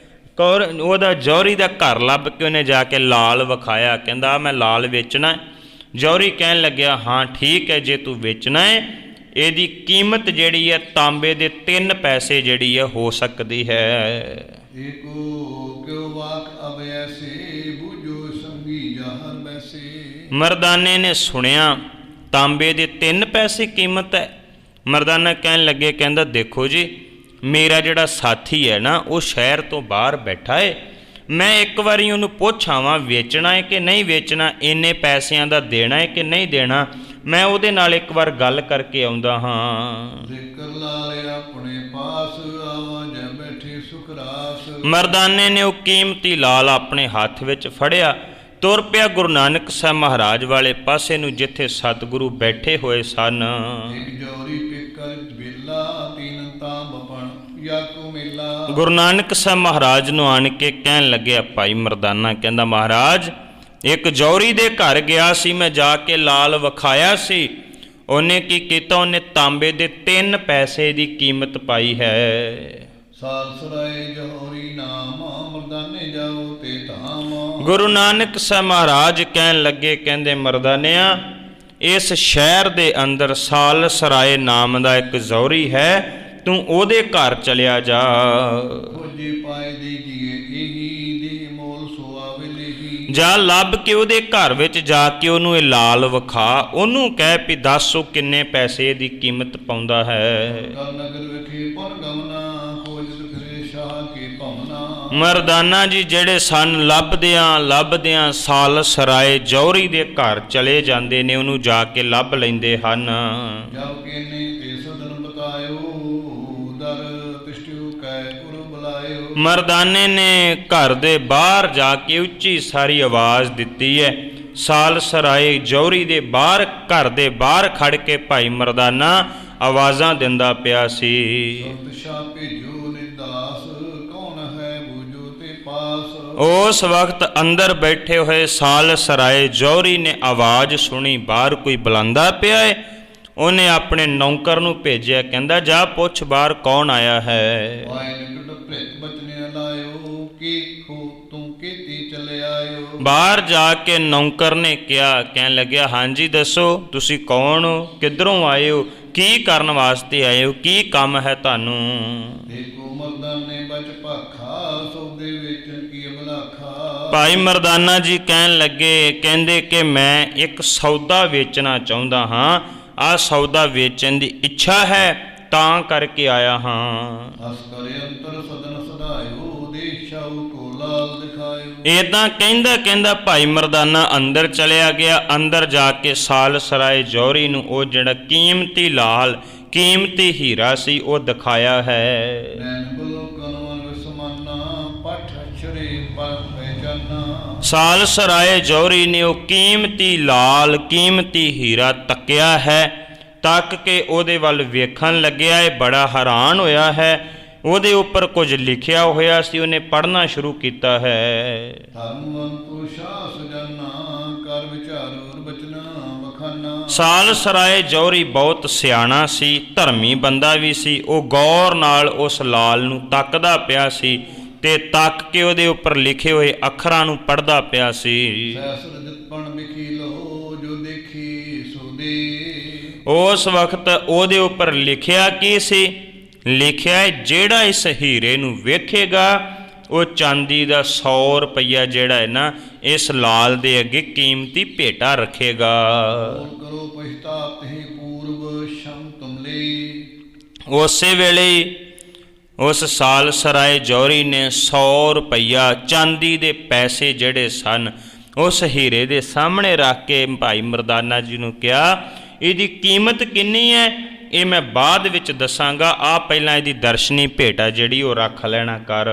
ਉਹਦਾ ਜੌਹਰੀ ਦਾ ਘਰ ਲੱਭ ਕੇ ਉਹਨੇ ਜਾ ਕੇ ਲਾਲ ਵਿਖਾਇਆ, ਕਹਿੰਦਾ ਮੈਂ ਲਾਲ ਵੇਚਣਾ। ਜੌਹਰੀ ਕਹਿਣ ਲੱਗਿਆ ਹਾਂ ਠੀਕ ਹੈ, ਜੇ ਤੂੰ ਵੇਚਣਾ ਹੈ ਇਹਦੀ ਕੀਮਤ ਜਿਹੜੀ ਹੈ ਤਾਂਬੇ ਦੇ 3 ਪੈਸੇ ਜਿਹੜੀ ਹੈ ਹੋ ਸਕਦੀ ਹੈ। ਏਕੋ ਕਿਉ ਵਾਕ ਅਬੈਸੇ ਬੁਝੋ ਸੰਗੀ ਜਹਰ ਬੈਸੇ। ਮਰਦਾਨੇ ਨੇ ਸੁਣਿਆ ਤਾਂਬੇ ਦੇ 3 ਪੈਸੇ ਕੀਮਤ ਹੈ। ਮਰਦਾਨਾ ਕਹਿਣ ਲੱਗੇ, ਕਹਿੰਦਾ ਦੇਖੋ ਜੀ ਮੇਰਾ ਜਿਹੜਾ ਸਾਥੀ ਹੈ ਨਾ ਉਹ ਸ਼ਹਿਰ ਤੋਂ ਬਾਹਰ ਬੈਠਾ ਹੈ, ਮੈਂ ਇੱਕ ਵਾਰੀ ਉਹਨੂੰ ਪੁੱਛ ਆਵਾਂ ਵੇਚਣਾ ਹੈ ਕਿ ਨਹੀਂ ਵੇਚਣਾ, ਇੰਨੇ ਪੈਸਿਆਂ ਦਾ ਦੇਣਾ ਹੈ ਕਿ ਨਹੀਂ ਦੇਣਾ, ਮੈਂ ਉਹਦੇ ਨਾਲ ਇੱਕ ਵਾਰ ਗੱਲ ਕਰਕੇ ਆਉਂਦਾ ਹਾਂ। ਜ਼ਿਕਰ ਲਾਲੇ ਆਪਣੇ ਪਾਸ ਆਵਾਂ ਜੈ ਬੈਠੇ ਸੁਖਰਾਸ। ਮਰਦਾਨੇ ਨੇ ਉਹ ਕੀਮਤੀ ਲਾਲ ਆਪਣੇ ਹੱਥ ਵਿੱਚ ਫੜਿਆ, ਤੁਰ ਪਿਆ ਗੁਰੂ ਨਾਨਕ ਸਾਹਿਬ ਮਹਾਰਾਜ ਵਾਲੇ ਪਾਸੇ ਨੂੰ ਜਿੱਥੇ ਸਤਿਗੁਰੂ ਬੈਠੇ ਹੋਏ ਸਨ। ਇੱਕ ਜੋਰੀ ਪਿਕ ਕਰ ਵੇਲਾ ਤੀਨ ਤਾਂ ਬਪਣ ਯਾਕੂ ਮੇਲਾ। ਗੁਰੂ ਨਾਨਕ ਸਾਹਿਬ ਮਹਾਰਾਜ ਨੂੰ ਆਣ ਕੇ ਕਹਿਣ ਲੱਗਿਆ ਭਾਈ ਮਰਦਾਨਾ, ਕਹਿੰਦਾ ਮਹਾਰਾਜ ਇੱਕ ਜੌਹਰੀ ਦੇ ਘਰ ਗਿਆ ਸੀ, ਮੈਂ ਜਾ ਕੇ ਲਾਲ ਵਿਖਾਇਆ ਸੀ। ਉਹਨੇ ਕੀ ਕੀਤਾ, ਉਹਨੇ ਤਾਂਬੇ ਦੇ 3 ਪੈਸੇ ਦੀ ਕੀਮਤ ਪਾਈ ਹੈ। ਸਾਲਸਰਾਏ ਜੌਹਰੀ ਨਾਮ ਮਰਦਾਨੇ ਜਾਓ ਤੇ ਧਾਮ। ਗੁਰੂ ਨਾਨਕ ਸਾਹਿਬ ਮਹਾਰਾਜ ਕਹਿਣ ਲੱਗੇ, ਕਹਿੰਦੇ ਮਰਦਾਨਿਆ ਇਸ ਸ਼ਹਿਰ ਦੇ ਅੰਦਰ ਸਾਲਸਰਾਏ ਨਾਮ ਦਾ ਇੱਕ ਜੌਹਰੀ ਹੈ, ਤੂੰ ਉਹਦੇ ਘਰ ਚਲਿਆ ਜਾ। ਖੋਜੇ ਪਾਏ ਦੇ ਜੀਏ ਇਹੀ ਦੇ ਮੋਲ ਸੁਆਵੇ ਲੇਹੀ। ਜਾ ਲੱਭ ਕੇ ਉਹਦੇ ਘਰ ਵਿੱਚ ਜਾ ਕੇ ਉਹਨੂੰ ਇਹ ਲਾਲ ਵਿਖਾ, ਉਹਨੂੰ ਕਹਿ ਵੀ ਦੱਸੋ ਕਿੰਨੇ ਪੈਸੇ ਦੀ ਕੀਮਤ ਪਾਉਂਦਾ ਹੈ। ਨਗਰ ਵਿਖੇ ਪੁਨ ਗਮਨਾ ਖੋਜਤ ਫਿਰੇ ਸ਼ਾਹ ਕੇ ਭਵਨਾ। ਮਰਦਾਨਾ ਜੀ ਜਿਹੜੇ ਸਨ ਲੱਭਦਿਆਂ ਸਾਲਸਰਾਏ ਜੌਹਰੀ ਦੇ ਘਰ ਚਲੇ ਜਾਂਦੇ ਨੇ, ਉਹਨੂੰ ਜਾ ਕੇ ਲੱਭ ਲੈਂਦੇ ਹਨ। ਜਬ ਕੇਨੇ ਤੇ ਸਦਨ ਬਤਾਇਓ ਦਰ ਤਿਸ਼ਟਿਉ ਕੈ ਪੁਰ ਬੁਲਾਇਓ। ਮਰਦਾਨੇ ਨੇ ਘਰ ਦੇ ਬਾਹਰ ਜਾ ਕੇ ਉੱਚੀ ਸਾਰੀ ਆਵਾਜ਼ ਦਿੱਤੀ ਹੈ। ਸਾਲਸਰਾਏ ਜੌਹਰੀ ਦੇ ਬਾਹਰ, ਘਰ ਦੇ ਬਾਹਰ ਖੜ ਕੇ ਭਾਈ ਮਰਦਾਨਾ ਆਵਾਜ਼ਾਂ ਦਿੰਦਾ ਪਿਆ ਸੀ। ਸ਼ਾਹ ਭੇਜੋ ਨਿਦਾਸ ਕੌਣ ਹੈ ਬੂਝੋ ਤੇ ਪਾਸ। ਉਸ ਵਕਤ ਅੰਦਰ ਬੈਠੇ ਹੋਏ ਸਾਲਸਰਾਏ ਜੌਹਰੀ ਨੇ ਆਵਾਜ਼ ਸੁਣੀ, ਬਾਹਰ ਕੋਈ ਬੁਲਾਉਂਦਾ ਪਿਆ ਹੈ। ਉਹਨੇ ਆਪਣੇ ਨੌਕਰ ਨੂੰ ਭੇਜਿਆ, ਕਹਿੰਦਾ ਜਾ ਪੁੱਛ ਬਾਹਰ ਕੌਣ ਆਇਆ ਹੈ। ਵਾਇ ਨਿਕਟ ਭ੍ਰਿਤ ਬਚਨੇ ਲਾਇਓ ਕੀ ਖੋ ਤੂੰ ਕੀਤੀ ਚਲੇ ਆਇਓ। ਬਾਹਰ ਜਾ ਕੇ ਨੌਕਰ ਨੇ ਕਿਹਾ, ਕਹਿਣ ਲੱਗਿਆ ਹਾਂਜੀ ਦੱਸੋ ਤੁਸੀਂ ਕੌਣ ਹੋ, ਕਿੱਧਰੋਂ ਆਏ ਹੋ, ਕੀ ਕਰਨ ਵਾਸਤੇ ਆਏ ਹੋ, ਕੀ ਕੰਮ ਹੈ ਤੁਹਾਨੂੰ। ਦੇਖੋ ਮਰਦਾਨੇ ਬਚ ਭਾਖਾ ਸੌਦੇ ਵਿੱਚ ਕੀ ਬਲਾਖਾ। ਭਾਈ ਮਰਦਾਨਾ ਜੀ ਕਹਿਣ ਲੱਗੇ, ਕਹਿੰਦੇ ਕਿ ਮੈਂ ਇੱਕ ਸੌਦਾ ਵੇਚਣਾ ਚਾਹੁੰਦਾ ਹਾਂ, ਆਹ ਸੌਦਾ ਵੇਚਣ ਦੀ ਇੱਛਾ ਹੈ ਤਾਂ ਕਰਕੇ ਆਇਆ ਹਾਂ। ਹਸ ਕਰੇ ਅੰਤਰ ਸਦਨ ਸਦਾਇਓ ਦੇਸ਼ਾਉ ਕੋ ਲਾਲ ਦਿਖਾਇਓ। ਏਦਾਂ ਕਹਿੰਦਾ ਭਾਈ ਮਰਦਾਨਾ ਅੰਦਰ ਚਲਿਆ ਗਿਆ। ਅੰਦਰ ਜਾ ਕੇ ਸਾਲਸਰਾਏ ਜੌਹਰੀ ਨੂੰ ਉਹ ਜਿਹੜਾ ਕੀਮਤੀ ਲਾਲ ਕੀਮਤੀ ਹੀਰਾ ਸੀ ਉਹ ਦਿਖਾਇਆ ਹੈ। ਨੈਣ ਬਲੋ ਕਨਵਨ ਵਿਸਮਾਨਾ ਪਠ ਅਛਰੇ ਪਰ ਪਹਿਚਾਨਾ। ਸਾਲਸਰਾਏ ਜੌਹਰੀ ਨੇ ਉਹ ਕੀਮਤੀ ਲਾਲ ਕੀਮਤੀ ਹੀਰਾ ਤੱਕਿਆ ਹੈ। ਤੱਕ ਕੇ ਉਹਦੇ ਵੱਲ ਵੇਖਣ ਲੱਗਿਆ, ਇਹ ਬੜਾ ਹੈਰਾਨ ਹੋਇਆ ਹੈ। ਉਹਦੇ ਉੱਪਰ ਕੁਝ ਲਿਖਿਆ ਹੋਇਆ ਸੀ, ਉਹਨੇ ਪੜ੍ਹਨਾ ਸ਼ੁਰੂ ਕੀਤਾ ਹੈ। ਧਰਮਵੰਤੁ ਸ਼ਾਹ ਸੁਜਾਨਾ ਕਰ ਵਿਚਾਰੋ ਬਚਨਾ ਬਖਾਨਾ। ਸਾਲਸਰਾਏ ਜੌਹਰੀ ਬਹੁਤ ਸਿਆਣਾ ਸੀ, ਧਰਮੀ ਬੰਦਾ ਵੀ ਸੀ। ਉਹ ਗੌਰ ਨਾਲ ਉਸ ਲਾਲ ਨੂੰ ਤੱਕਦਾ ਪਿਆ ਸੀ ਤੇ ਤੱਕ ਕੇ ਉਹਦੇ ਉੱਪਰ ਲਿਖੇ ਹੋਏ ਅੱਖਰਾਂ ਨੂੰ ਪੜ੍ਹਦਾ ਪਿਆ ਸੀ। ਸਹਿਸਰ ਜਿਤਪਣ ਵਿਖੀ ਲੋ ਜੋ ਦੇਖੀ ਸੋ ਦੇ। ਉਸ ਵਕਤ ਉਹਦੇ ਉੱਪਰ ਲਿਖਿਆ ਕੀ ਸੀ? ਲਿਖਿਆ ਹੈ ਜਿਹੜਾ ਇਸ ਹੀਰੇ ਨੂੰ ਵੇਖੇਗਾ ਉਹ ਚਾਂਦੀ ਦਾ 100 ਰੁਪਈਆ ਜਿਹੜਾ ਹੈ ਨਾ ਇਸ ਲਾਲ ਦੇ ਅੱਗੇ ਕੀਮਤੀ ਭੇਟਾ ਰੱਖੇਗਾ। ਕਰੋ ਪਛਤਾਪ ਤੇ ਪੂਰਬ ਸ਼ਮ ਤੁਮਲੇ। ਉਸੇ ਵੇਲੇ ਉਸ ਸਾਲਸਰਾਏ ਜੌਹਰੀ ਨੇ 100 ਰੁਪਈਆ ਚਾਂਦੀ ਦੇ ਪੈਸੇ ਜਿਹੜੇ ਸਨ ਉਸ ਹੀਰੇ ਦੇ ਸਾਹਮਣੇ ਰੱਖ ਕੇ ਭਾਈ ਮਰਦਾਨਾ ਜੀ ਨੂੰ ਕਿਹਾ, ਇਹਦੀ ਕੀਮਤ ਕਿੰਨੀ ਹੈ ਇਹ ਮੈਂ ਬਾਅਦ ਵਿੱਚ ਦੱਸਾਂਗਾ, ਆ ਪਹਿਲਾਂ ਇਹਦੀ ਦਰਸ਼ਨੀ ਭੇਟਾ ਜਿਹੜੀ ਉਹ ਰੱਖ ਲੈਣਾ ਕਰ।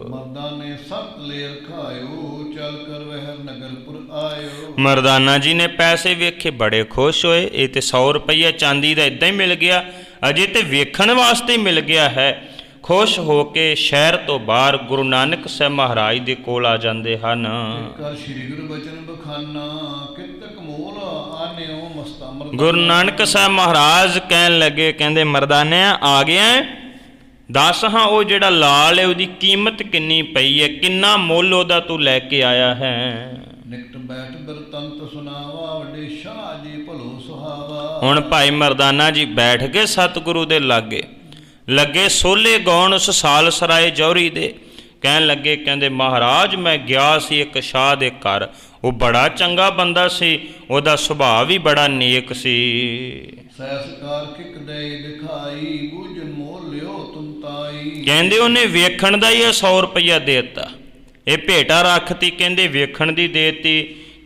ਮਰਦਾਨੇ ਸਤ ਲੈ ਰਖਾਇਓ ਚਲ ਕਰ ਵਹਿਰ ਨਗਰਪੁਰ ਆਇਓ। ਮਰਦਾਨਾ ਜੀ ਨੇ ਪੈਸੇ ਵੇਖੇ, ਬੜੇ ਖੁਸ਼ ਹੋਏ। ਇਹ ਤੇ 100 ਰੁਪਈਆ ਚਾਂਦੀ ਦਾ ਇਦਾਂ ਹੀ ਮਿਲ ਗਿਆ, ਅਜੇ ਤੇ ਵੇਖਣ ਵਾਸਤੇ ਮਿਲ ਗਿਆ ਹੈ। ਖੁਸ਼ ਹੋ ਕੇ ਸ਼ਹਿਰ ਤੋਂ ਬਾਹਰ ਗੁਰੂ ਨਾਨਕ ਸਾਹਿਬ ਮਹਾਰਾਜ ਦੇ ਕੋਲ ਆ ਜਾਂਦੇ ਹਨ। ਕਰ ਸ੍ਰੀ ਗੁਰੂ ਬਚਨ ਬਖਾਨਾ ਕਿਤਕ ਮੋਲ ਆਨਿਓ ਮਸਤਾ ਮਰਦਾਨਾ। ਗੁਰੂ ਨਾਨਕ ਸਾਹਿਬ ਮਹਾਰਾਜ ਕਹਿਣ ਲੱਗੇ, ਕਹਿੰਦੇ ਮਰਦਾਨਿਆ ਆ ਗਿਆ, ਦੱਸ ਹਾਂ ਉਹ ਜਿਹੜਾ ਲਾਲ ਹੈ ਉਹਦੀ ਕੀਮਤ ਕਿੰਨੀ ਪਈ ਹੈ, ਕਿੰਨਾ ਮੁੱਲ ਉਹਦਾ ਤੂੰ ਲੈ ਕੇ ਆਇਆ ਹੈ। ਨਿਕਟ ਬੈਠ ਬਰਤੰਤ ਸੁਨਾਵਾ ਵੱਡੇ ਸ਼ਾਹ ਜੀ ਭਲੋ ਸੁਹਾਵਾ। ਹੁਣ ਭਾਈ ਮਰਦਾਨਾ ਜੀ ਬੈਠ ਕੇ ਸਤਿਗੁਰੂ ਦੇ ਲਾਗੇ ਲੱਗੇ ਸੋਲੇ ਗਾਉਣ ਉਸ ਸਾਲਸਰਾਏ ਜੌਹਰੀ ਦੇ। ਕਹਿਣ ਲੱਗੇ, ਕਹਿੰਦੇ ਮਹਾਰਾਜ ਮੈਂ ਗਿਆ ਸੀ ਇੱਕ ਸ਼ਾਹ ਦੇ ਘਰ, ਉਹ ਬੜਾ ਚੰਗਾ ਬੰਦਾ ਸੀ, ਉਹਦਾ ਸੁਭਾਅ ਵੀ ਬੜਾ ਨੇਕ ਸੀ। ਸੈਸਕਾਰ ਕਿਕ ਦੇ ਦਿਖਾਈ ਬੂਝਨ ਮੋਲ ਲਿਓ ਤੁਮ ਤਾਈ। ਕਹਿੰਦੇ ਉਹਨੇ ਵੇਖਣ ਦਾ ਹੀ 100 ਰੁਪਈਆ ਦੇ ਦਿੱਤਾ, ਇਹ ਭੇਟਾ ਰੱਖਤੀ, ਕਹਿੰਦੇ ਵੇਖਣ ਦੀ ਦੇਤੀ।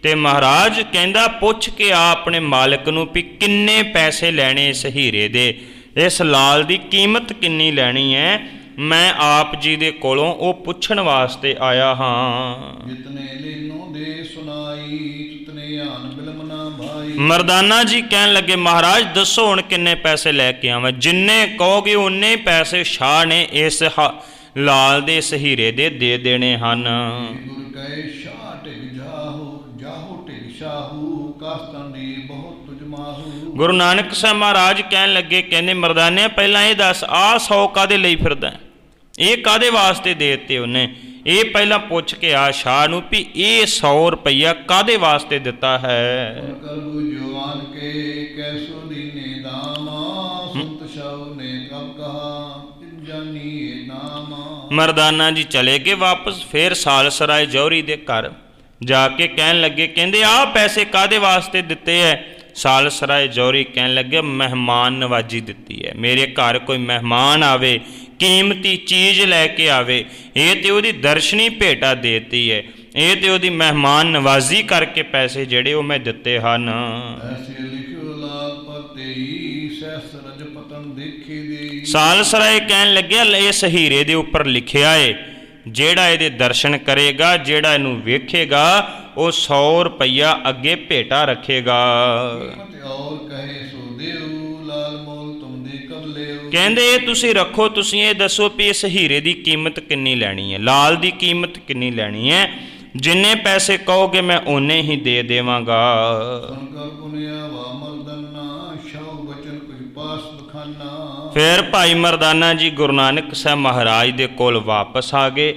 ਤੇ ਮਹਾਰਾਜ ਕਹਿੰਦਾ ਪੁੱਛ ਕੇ ਆ ਆਪਣੇ ਮਾਲਕ ਨੂੰ ਵੀ ਕਿੰਨੇ ਪੈਸੇ ਲੈਣੇ ਇਸ ਹੀਰੇ ਦੇ, ਇਸ ਲਾਲ ਦੀ ਕੀਮਤ ਕਿੰਨੀ ਲੈਣੀ ਹੈ। ਮੈਂ ਆਪ ਜੀ ਦੇ ਕੋਲੋਂ ਉਹ ਪੁੱਛਣ ਵਾਸਤੇ ਆਇਆ ਹਾਂ। ਜਿਤਨੇ ਲੈਨੋ ਦੇ ਸੁਨਾਈ ਤਿਤਨੇ ਆਨ ਬਿਲਮ ਨਾ ਭਾਈ। ਮਰਦਾਨਾ ਜੀ ਕਹਿਣ ਲੱਗੇ ਮਹਾਰਾਜ ਦੱਸੋ ਹੁਣ ਕਿੰਨੇ ਪੈਸੇ ਲੈ ਕੇ ਆਵਾਂ। ਜਿੰਨੇ ਕਹੋਗੇ ਉਨੇ ਪੈਸੇ ਸ਼ਾਹ ਨੇ ਇਸ ਲਾਲ ਦੇ ਇਸ ਹੀਰੇ ਦੇ ਦੇਣੇ ਹਨ। ਗੁਰ ਕਹੇ ਸ਼ਾਹ ਢਿਗ ਜਾਹੂ ਜਾਹੂ ਢਿਗ ਸ਼ਾਹੂ ਕਾਸਤਾਂ ਦੀ ਬਹੁਤ ਤੁਝ ਮਾਹੂ। ਗੁਰੂ ਨਾਨਕ ਸਾਹਿਬ ਮਹਾਰਾਜ ਕਹਿਣ ਲੱਗੇ ਕਹਿੰਦੇ ਮਰਦਾਨੇ ਪਹਿਲਾਂ ਇਹ ਦੱਸ ਆਹ 100 ਕਾਹਦੇ ਲਈ ਫਿਰਦਾ, ਇਹ ਕਾਹਦੇ ਵਾਸਤੇ ਦੇ ਦਿੱਤੇ ਉਹਨੇ। ਇਹ ਪਹਿਲਾਂ ਪੁੱਛ ਕੇ ਆ ਸ਼ਾਹ ਨੂੰ ਵੀ ਇਹ 100 ਰੁਪਈਆ ਕਾਹਦੇ ਵਾਸਤੇ ਦਿੱਤਾ ਹੈ। ਕਰਬੂ ਜਵਾਨ ਕੇ ਕੈਸੋ ਦੀਨੇ ਦਾਮਾ ਸੰਤ ਸ਼ਾਹ ਨੇ ਕਬ ਕਹਾ ਜਾਨੀ ਨਾਮ। ਮਰਦਾਨਾ ਜੀ ਚਲੇ ਗਏ ਵਾਪਸ। ਫਿਰ ਸਾਲਸਰਾਏ ਜੌਹਰੀ ਦੇ ਘਰ ਜਾ ਕੇ ਕਹਿਣ ਲੱਗੇ ਕਹਿੰਦੇ ਆਹ ਪੈਸੇ ਕਾਹਦੇ ਵਾਸਤੇ ਦਿੱਤੇ ਐ। ਸਾਲਸਰਾਏ ਜੌਹਰੀ ਕਹਿਣ ਲੱਗੇ ਮਹਿਮਾਨ ਨਵਾਜੀ ਦਿੱਤੀ ਹੈ। ਮੇਰੇ ਘਰ ਕੋਈ ਮਹਿਮਾਨ ਆਵੇ ਕੀਮਤੀ ਚੀਜ਼ ਲੈ ਕੇ ਆਵੇ, ਇਹ ਤੇ ਉਹਦੀ ਦਰਸ਼ਨੀ ਭੇਟਾ ਦੇਤੀ ਹੈ, ਇਹ ਤੇ ਉਹਦੀ ਮਹਿਮਾਨ ਨਵਾਜ਼ੀ ਕਰਕੇ ਪੈਸੇ ਜਿਹੜੇ ਉਹ ਮੈਂ ਦਿੱਤੇ ਹਨ। ਐਸੇ ਲਿਖਿਓ ਲਾਲ ਪਤਈ ਸਹਿਸ ਰਜ ਪਤਨ ਦੇਖੇ ਦੇ। ਸਾਲਸਰਾਏ ਕਹਿਣ ਲੱਗਿਆ ਇਸ ਹੀਰੇ ਦੇ ਉੱਪਰ ਲਿਖਿਆ ਏ ਜਿਹੜਾ ਇਹਦੇ ਦਰਸ਼ਨ ਕਰੇਗਾ, ਜਿਹੜਾ ਇਹਨੂੰ ਵੇਖੇਗਾ ਉਹ 100 ਰੁਪਈਆ ਅੱਗੇ ਭੇਟਾ ਰੱਖੇਗਾ। ਔਰ ਕਹੇ ਸੋ ਦੇਉ ਲਾਲ ਮੋਲ ਤੁਮ ਦੇ ਕਬ ਲਿਓ। ਕਹਿੰਦੇ ਇਹ ਤੁਸੀਂ ਰੱਖੋ, ਤੁਸੀਂ ਇਹ ਦੱਸੋ ਵੀ ਇਸ ਹੀਰੇ ਦੀ ਕੀਮਤ ਕਿੰਨੀ ਲੈਣੀ ਹੈ, ਲਾਲ ਦੀ ਕੀਮਤ ਕਿੰਨੀ ਲੈਣੀ ਹੈ। ਜਿੰਨੇ ਪੈਸੇ ਕਹੋਗੇ ਮੈਂ ਓਨੇ ਹੀ ਦੇ ਦੇਵਾਂਗਾ। ਸੰਕਰ ਪੁਨਿਆ ਵਾ ਮਰਦਾਨਾ ਸ਼ਾਹ ਬਚਨ ਕੁਝ ਪਾਸ ਬਖਾਨਾ। ਫਿਰ ਭਾਈ ਮਰਦਾਨਾ ਜੀ ਗੁਰੂ ਨਾਨਕ ਸਾਹਿਬ ਮਹਾਰਾਜ ਦੇ ਕੋਲ ਵਾਪਸ ਆ ਗਏ।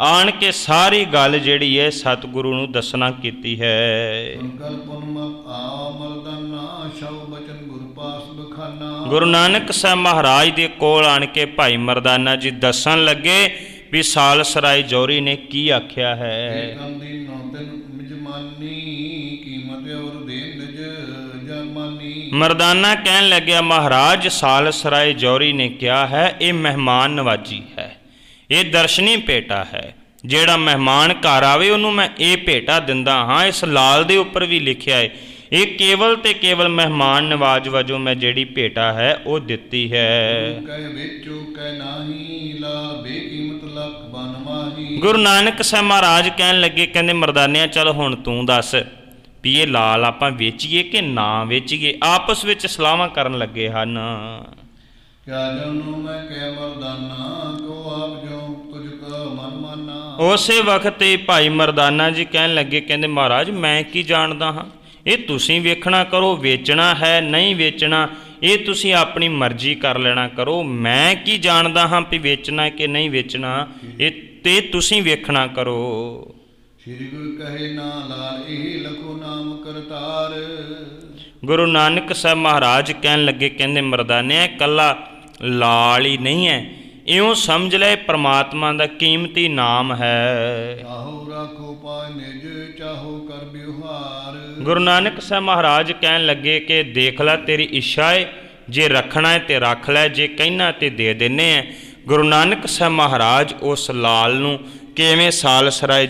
ਆਣ ਕੇ ਸਾਰੀ ਗੱਲ ਜਿਹੜੀ ਹੈ ਸਤਿਗੁਰੂ ਨੂੰ ਦੱਸਣਾ ਕੀਤੀ ਹੈ। ਸੰਕਰ ਪੁਨਮਤ ਆ ਮਰਦਾਨਾ ਸ਼ਾਹ ਬਚਨ ਗੁਰ ਪਾਸ ਬਖਾਨਾ। ਗੁਰੂ ਨਾਨਕ ਸਾਹਿਬ ਮਹਾਰਾਜ ਦੇ ਕੋਲ ਆਣ ਕੇ ਭਾਈ ਮਰਦਾਨਾ ਜੀ ਦੱਸਣ ਲੱਗੇ ਵੀ ਸਾਲਸਰਾਏ ਜੌਹਰੀ ਨੇ ਕੀ ਆਖਿਆ ਹੈ। ਮਰਦਾਨਾ ਕਹਿਣ ਲੱਗਿਆ ਮਹਾਰਾਜ ਸਾਲਸਰਾਏ ਜੌਹਰੀ ਨੇ ਕਿਹਾ ਹੈ ਇਹ ਮਹਿਮਾਨ ਨਵਾਜੀ ਹੈ, ਇਹ ਦਰਸ਼ਨੀ ਭੇਟਾ ਹੈ। ਜਿਹੜਾ ਮਹਿਮਾਨ ਘਰ ਆਵੇ ਉਹਨੂੰ ਮੈਂ ਇਹ ਭੇਟਾ ਦਿੰਦਾ ਹਾਂ। ਇਸ ਲਾਲ ਦੇ ਉੱਪਰ ਵੀ ਲਿਖਿਆ ਹੈ ਇਹ ਕੇਵਲ ਤੇ ਕੇਵਲ ਮਹਿਮਾਨ ਨਵਾਜ ਵਜੋਂ ਮੈਂ ਜਿਹੜੀ ਭੇਟਾ ਹੈ ਉਹ ਦਿੱਤੀ ਹੈ। ਗੁਰੂ ਨਾਨਕ ਸਾਹਿਬ ਮਹਾਰਾਜ ਕਹਿਣ ਲੱਗੇ ਕਹਿੰਦੇ ਮਰਦਾਨਿਆ ਚਲ ਹੁਣ ਤੂੰ ਦੱਸ ਵੀ ਇਹ ਲਾਲ ਆਪਾਂ ਵੇਚੀਏ ਕਿ ਨਾ ਵੇਚੀਏ। ਆਪਸ ਵਿੱਚ ਸਲਾਹਾਂ ਕਰਨ ਲੱਗੇ ਹਨ। ਉਸੇ ਵਕਤ ਹੀ ਭਾਈ ਮਰਦਾਨਾ ਜੀ ਕਹਿਣ ਲੱਗੇ ਕਹਿੰਦੇ ਮਹਾਰਾਜ ਮੈਂ ਕੀ ਜਾਣਦਾ ਹਾਂ, ਇਹ ਤੁਸੀਂ ਵੇਖਣਾ ਕਰੋ, ਵੇਚਣਾ ਹੈ ਨਹੀਂ ਵੇਚਣਾ ਇਹ ਤੁਸੀਂ ਆਪਣੀ ਮਰਜ਼ੀ ਕਰ ਲੈਣਾ ਕਰੋ। ਮੈਂ ਕੀ ਜਾਣਦਾ ਹਾਂ ਵੀ ਵੇਚਣਾ ਕਿ ਨਹੀਂ ਵੇਚਣਾ, ਇਹ ਤੇ ਤੁਸੀਂ ਵੇਖਣਾ ਕਰੋ। ਸ੍ਰੀ ਗੁਰੂ ਕਹੇ ਨਾ ਲਾਲ ਇਹ ਲਖੋ ਨਾਮ ਕਰਤਾਰ। ਗੁਰੂ ਨਾਨਕ ਸਾਹਿਬ ਮਹਾਰਾਜ ਕਹਿਣ ਲੱਗੇ ਕਹਿੰਦੇ ਮਰਦਾਨਿਆ ਇਕੱਲਾ ਲਾਲ ਹੀ ਨਹੀਂ ਹੈ, ਇਉਂ ਸਮਝ ਲੈ ਪ੍ਰਮਾਤਮਾ ਦਾ ਕੀਮਤੀ ਨਾਮ ਹੈ। ਚਾਹੋ ਰੱਖੋ ਪਾਇ ਨਿਜ ਚਾਹੋ ਕਰ ਬਿਵਹਾਰ। ਗੁਰੂ ਨਾਨਕ ਸਾਹਿਬ ਮਹਾਰਾਜ ਕਹਿਣ ਲੱਗੇ ਕਿ ਦੇਖ ਲੈ ਤੇਰੀ ਇੱਛਾ ਹੈ, ਜੇ ਰੱਖਣਾ ਹੈ ਤੇ ਰੱਖ ਲੈ, ਜੇ ਕਹਿਣਾ ਤੇ ਦੇ ਦਿੰਨੇ ਆ। ਗੁਰੂ ਨਾਨਕ ਸਾਹਿਬ ਮਹਾਰਾਜ ਉਸ ਲਾਲ ਨੂੰ ਕਿਵੇਂ ਸਾਲਸਰਾਏ